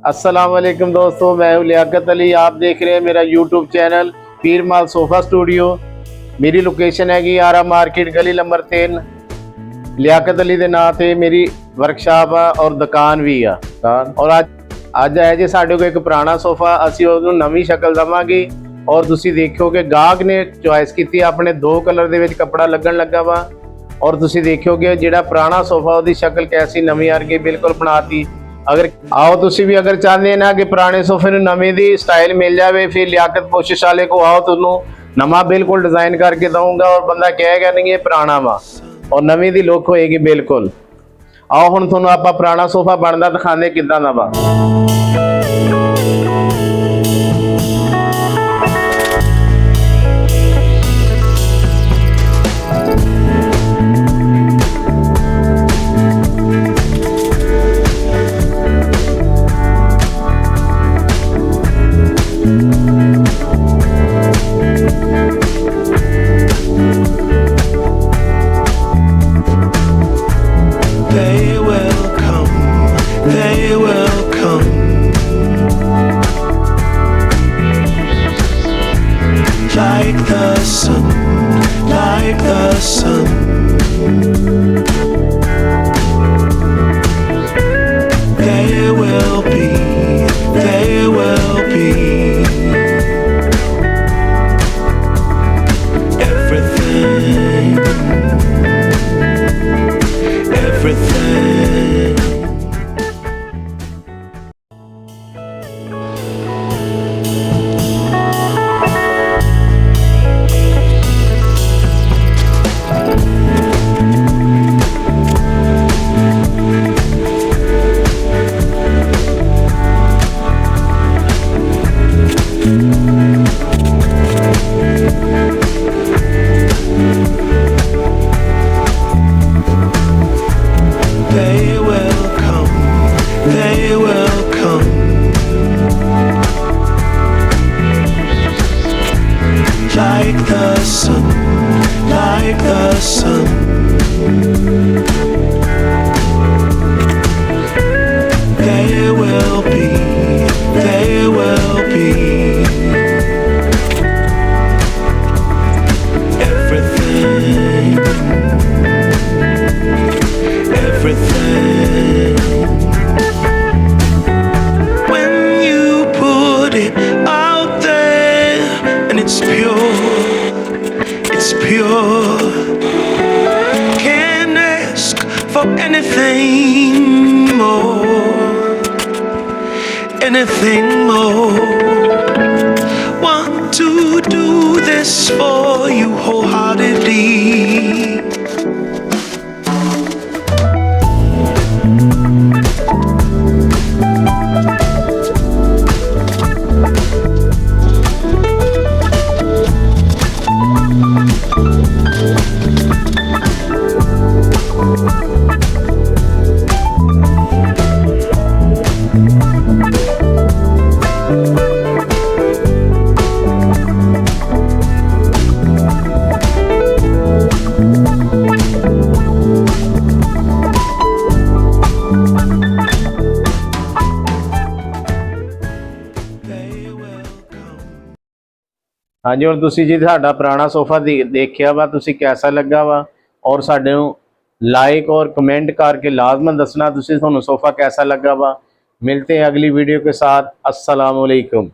अस्सलाम वालेकुम दोस्तों, मैं हूं लियाकत अली। आप देख रहे हैं मेरा यूट्यूब चैनल पीर महल सोफा स्टूडियो। मेरी लोकेशन हैगी आरा मार्केट गली नंबर 3। लियाकत अली ਦੇ ਨਾਂ ਤੇ ਮੇਰੀ ਵਰਕਸ਼ਾਪ ਆ ਔਰ ਦੁਕਾਨ ਵੀ ਆ। ਔਰ ਅੱਜ ਹੈ ਜੀ ਸਾਡੇ ਕੋਲ ਇੱਕ ਪੁਰਾਣਾ ਸੋਫਾ, ਅਸੀਂ ਉਹਨੂੰ ਨਵੀਂ ਸ਼ਕਲ ਦਵਾਂਗੇ ਔਰ ਤੁਸੀਂ ਦੇਖੋਗੇ ਗਾਹਕ ਨੇ ਚੁਆਇਸ ਕੀਤੀ ਆਪਣੇ 2 ਕਲਰ ਦੇ ਵਿੱਚ ਕੱਪੜਾ ਲੱਗਣ ਲੱਗਾ ਵਾ। ਔਰ ਤੁਸੀਂ ਦੇਖੋਗੇ ਜਿਹੜਾ ਪੁਰਾਣਾ ਸੋਫਾ ਉਹਦੀ ਸ਼ਕਲ ਕੈਸੀ ਨਵੀਂ ਵਰਗੀ ਬਿਲਕੁਲ ਬਣਾਤੀ। अगर आओ तुसी भी अगर चाहते हैं ना कि पुराने सोफे नूं नवीं दी स्टाइल मिल जाए, फिर लियाकत कोशिश वाले को आओ, तुहानूं नवां बिल्कुल डिजाइन करके दूंगा और बंदा कहेगा नहीं ये पुराना वा और नवीं दी लुक होएगी बिल्कुल। आओ हुण तुहानूं आपां पुराना सोफा बनदा दिखाने किदां दा वा। Like the sun, they will be everything, everything. Like the sun, they will be everything, everything. When you put it out there and it's pure, can't ask for anything more. Want to do this for you wholeheartedly. हाँ जी, हुण तुसीं जी साडा पुराना sofa देखिया वा, तुसीं कैसा लगा वा और साडे नूं लाइक और कमेंट करके लाजमन दसना तुसीं तुहानूं सोफा कैसा लगा वा। मिलते हैं अगली वीडियो के साथ। अस्सलाम वालेकुम।